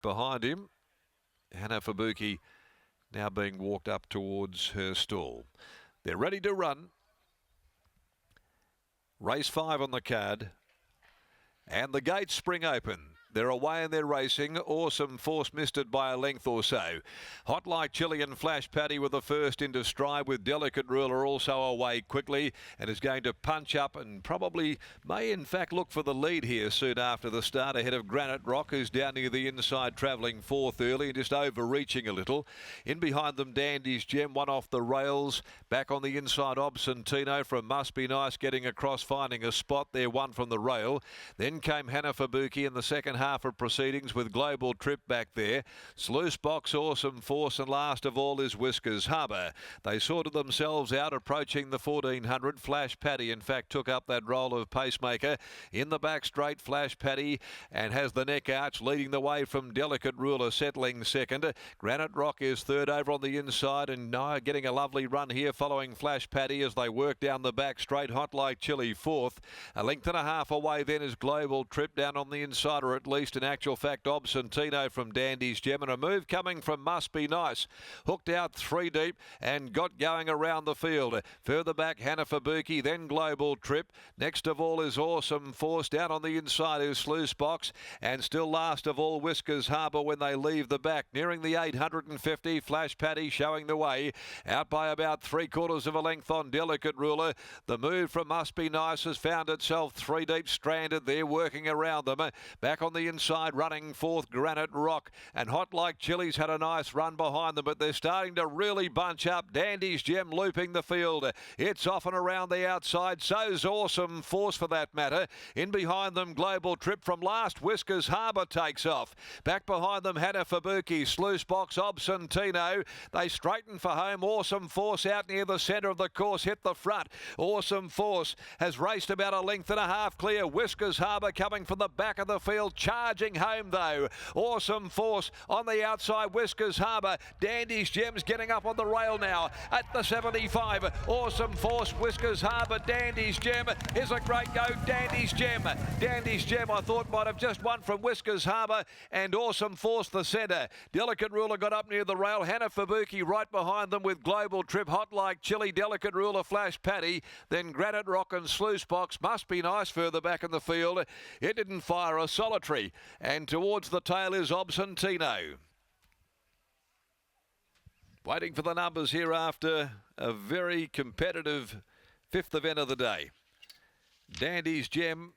behind him. Hannah Fabuki now being walked up towards her stall. They're ready to run. Race 5 on the card. And the gates spring open. They're away and they're racing. Awesome Force missed it by a length or so. Hot Like Chili and Flash Paddy were the first into stride, with Delicate Ruler also away quickly and is going to punch up and probably may in fact look for the lead here soon after the start, ahead of Granite Rock, who's down near the inside travelling fourth early and just overreaching a little. In behind them, Dandy's Gem, one off the rails. Back on the inside, Obsentino from Must Be Nice getting across, finding a spot there, one from the rail. Then came Hannah Fabuki in the second half of proceedings, with Global Trip back there. Sluice Box, Awesome Force, and last of all is Whiskers Harbour. They sorted themselves out approaching the 1400. Flash Paddy in fact took up that role of pacemaker. In the back straight, Flash Paddy, and has the neck arch, leading the way from Delicate Ruler settling second. Granite Rock is third over on the inside, and Nia getting a lovely run here following Flash Paddy as they work down the back straight. Hot Like Chili fourth. A length and a half away then is Global Trip down on the inside, or at least in actual fact Obsentino from Dandy's Gem, and a move coming from Must Be Nice. Hooked out 3 deep and got going around the field. Further back, Hannah Fabuki, then Global Trip. Next of all is Awesome Force. Down on the inside is Sluice Box, and still last of all Whiskers Harbour when they leave the back. Nearing the 850, Flash Paddy showing the way. Out by about 3/4 of a length on Delicate Ruler. The move from Must Be Nice has found itself 3 deep, stranded there, working around them. Back on the inside, running fourth, Granite Rock, and Hot Like Chili's had a nice run behind them, but they're starting to really bunch up. Dandy's Gem looping the field. It's off and around the outside. So's Awesome Force for that matter. In behind them, Global Trip from last. Whiskers Harbour takes off. Back behind them, Hannah Fabuki, Sluice Box, Obsentino. They straighten for home. Awesome Force out near the centre of the course, hit the front. Awesome Force has raced about a length and a half clear. Whiskers Harbour coming from the back of the field, charging home though. Awesome Force on the outside, Whiskers Harbour. Dandy's Gem's getting up on the rail now at the 75. Awesome Force, Whiskers Harbour, Dandy's Gem is a great go. Dandy's Gem I thought might have just won from Whiskers Harbour, and Awesome Force the centre. Delicate Ruler got up near the rail. Hannah Fabuki right behind them with Global Trip, Hot Like Chili, Delicate Ruler, Flash Paddy, then Granite Rock and Sluice Box. Must Be Nice further back in the field. It didn't fire a solitary, and towards the tail is Obsentino. Waiting for the numbers here after a very competitive 5th event of the day. Dandy's Gem,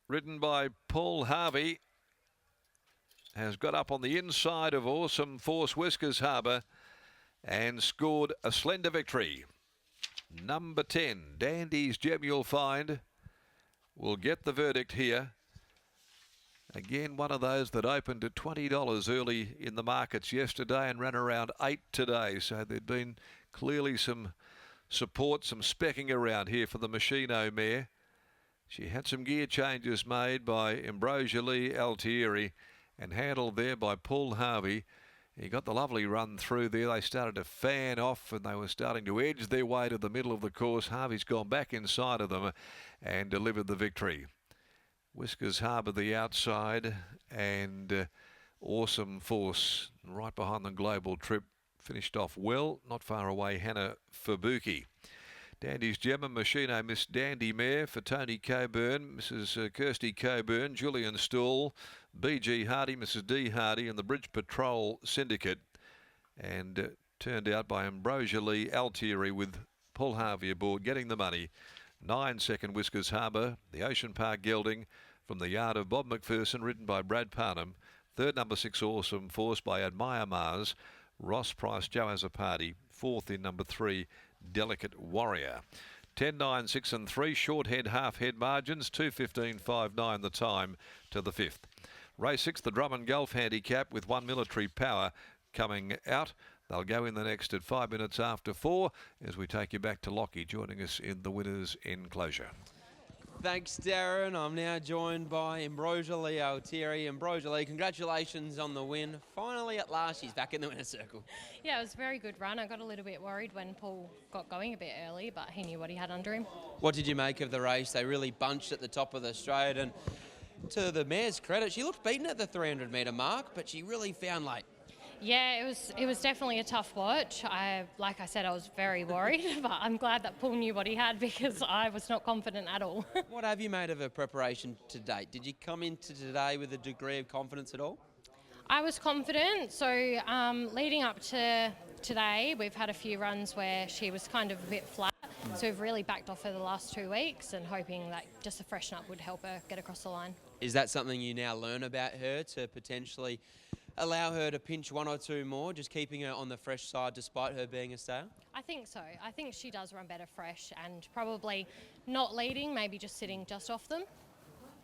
ridden by Paul Harvey, has got up on the inside of Awesome Force, Whiskers Harbour, and scored a slender victory. Number 10, Dandy's Gem, you'll find, will get the verdict here. Again, one of those that opened at $20 early in the markets yesterday and ran around 8 today. So there'd been clearly some support, some specking around here for the Machino mare. She had some gear changes made by Ambrosia Lee Altieri and handled there by Paul Harvey. He got the lovely run through there. They started to fan off and they were starting to edge their way to the middle of the course. Harvey's gone back inside of them and delivered the victory. Whiskers Harbour the outside, and Awesome Force right behind the Global Trip finished off well. Not far away, Hannah Fabuki. Dandy's Gem and Machino Miss Dandy Mare for Tony Coburn, Mrs. Kirsty Coburn, Julian Stool, B.G. Hardy, Mrs. D. Hardy, and the Bridge Patrol Syndicate. And turned out by Ambrosia Lee Altieri with Paul Harvey aboard, getting the money. 9-second Whiskers Harbour, the Ocean Park gelding from the yard of Bob McPherson, ridden by Brad Parnham. Third, number 6, Awesome Force by Admire Mars. Ross Price, Joe has a party. Fourth in number 3, Delicate Warrior. 10, 9, 6 and 3, short head, half head margins, 2:15.59 the time to the 5th. Race 6, the Drummond Golf Handicap with 1 Military Power coming out. They'll go in the next at 5 minutes after 4 as we take you back to Lockie, joining us in the winner's enclosure. Thanks, Darren. I'm now joined by Ambrosia Lee Altieri. Ambrosia Lee, congratulations on the win. Finally, at last, she's back in the winner's circle. Yeah, it was a very good run. I got a little bit worried when Paul got going a bit early, but he knew what he had under him. What did you make of the race? They really bunched at the top of the straight, and to the mare's credit, she looked beaten at the 300-metre mark, but she really found late. Yeah, it was definitely a tough watch. Like I said, I was very worried, but I'm glad that Paul knew what he had because I was not confident at all. What have you made of her preparation to date? Did you come into today with a degree of confidence at all? I was confident, so leading up to today, we've had a few runs where she was kind of a bit flat, so we've really backed off her the last 2 weeks and hoping that just a freshen up would help her get across the line. Is that something you now learn about her to potentially allow her to pinch one or two more, just keeping her on the fresh side despite her being a stale? I think so. I think she does run better fresh and probably not leading, maybe just sitting just off them.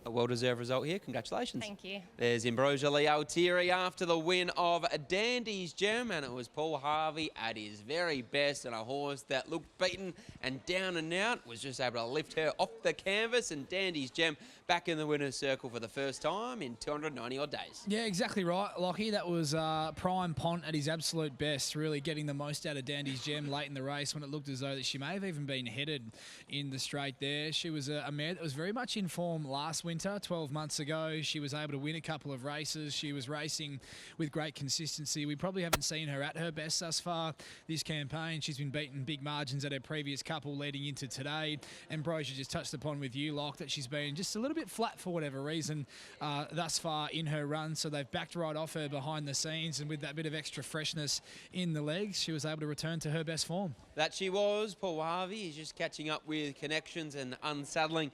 A well-deserved result here. Congratulations. Thank you. There's Ambrosia Lealtieri after the win of Dandy's Gem, and it was Paul Harvey at his very best, and a horse that looked beaten and down and out was just able to lift her off the canvas, and Dandy's Gem back in the winner's circle for the first time in 290 odd days. Yeah, exactly right, Lockie. That was Prime Pont at his absolute best, really getting the most out of Dandy's Gem late in the race when it looked as though that she may have even been headed in the straight there. She was a mare that was very much in form last winter, 12 months ago. She was able to win a couple of races. She was racing with great consistency. We probably haven't seen her at her best thus far this campaign. She's been beaten big margins at her previous couple leading into today. Ambrosia just touched upon with you, Locke, that she's been just a little bit flat for whatever reason thus far in her run. So they've backed right off her behind the scenes, and with that bit of extra freshness in the legs, she was able to return to her best form. That she was. Paul Harvey is just catching up with connections and unsaddling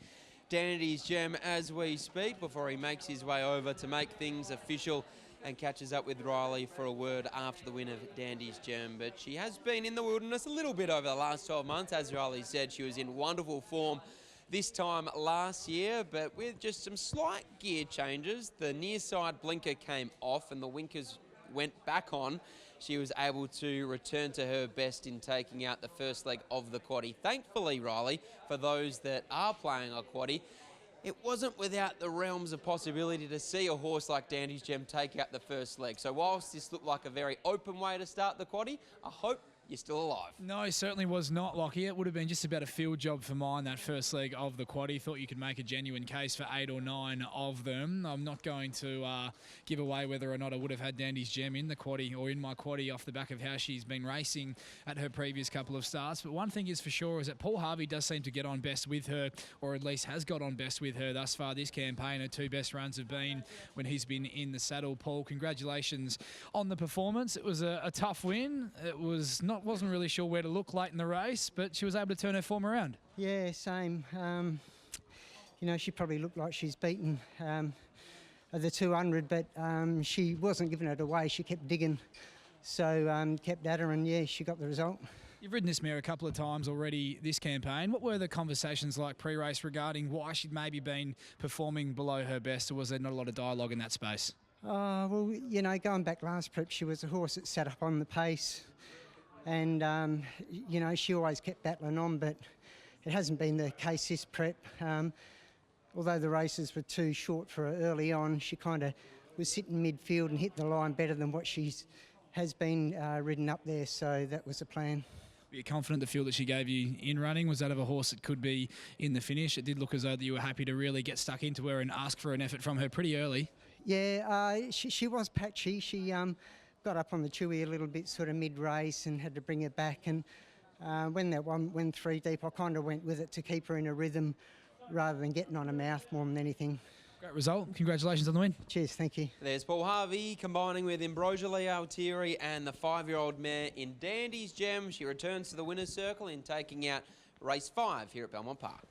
Dandy's Gem as we speak before he makes his way over to make things official and catches up with Riley for a word after the win of Dandy's Gem. But she has been in the wilderness a little bit over the last 12 months. As Riley said, she was in wonderful form this time last year, but with just some slight gear changes. The near side blinker came off and the winkers went back on. She was able to return to her best in taking out the first leg of the quaddie. Thankfully, Riley, for those that are playing a quaddie, it wasn't without the realms of possibility to see a horse like Dandy's Gem take out the first leg. So whilst this looked like a very open way to start the quaddie, I hope you're still alive. No, he certainly was not, Lockie. It would have been just about a field job for mine, that first leg of the quaddie. Thought you could make a genuine case for 8 or 9 of them. I'm not going to give away whether or not I would have had Dandy's Gem in the quaddie or in my quaddie off the back of how she's been racing at her previous couple of starts. But one thing is for sure is that Paul Harvey does seem to get on best with her, or at least has got on best with her thus far this campaign. Her 2 best runs have been when he's been in the saddle. Paul, congratulations on the performance. It was a tough win. It wasn't really sure where to look late in the race, but she was able to turn her form around. Yeah, same. You know, she probably looked like she's beaten the 200, but she wasn't giving it away. She kept digging, so kept at her, and yeah, she got the result. You've ridden this mare a couple of times already this campaign. What were the conversations like pre-race regarding why she'd maybe been performing below her best, or was there not a lot of dialogue in that space? Well, you know, going back last prep, she was a horse that sat up on the pace. And, you know, she always kept battling on, but it hasn't been the case this prep. Although the races were too short for her early on, she kind of was sitting midfield and hit the line better than what she has been ridden up there, so that was the plan. Were you confident the feel that she gave you in running was that of a horse that could be in the finish? It did look as though that you were happy to really get stuck into her and ask for an effort from her pretty early. Yeah, she was patchy. She got up on the chewy a little bit sort of mid-race and had to bring her back, and when that one went 3 deep, I kind of went with it to keep her in a rhythm rather than getting on her mouth more than anything. Great result. Congratulations on the win. Cheers, thank you. There's Paul Harvey combining with Ambrosia Lealtieri and the 5-year-old mare in Dandy's Gem. She returns to the winner's circle in taking out race 5 here at Belmont Park.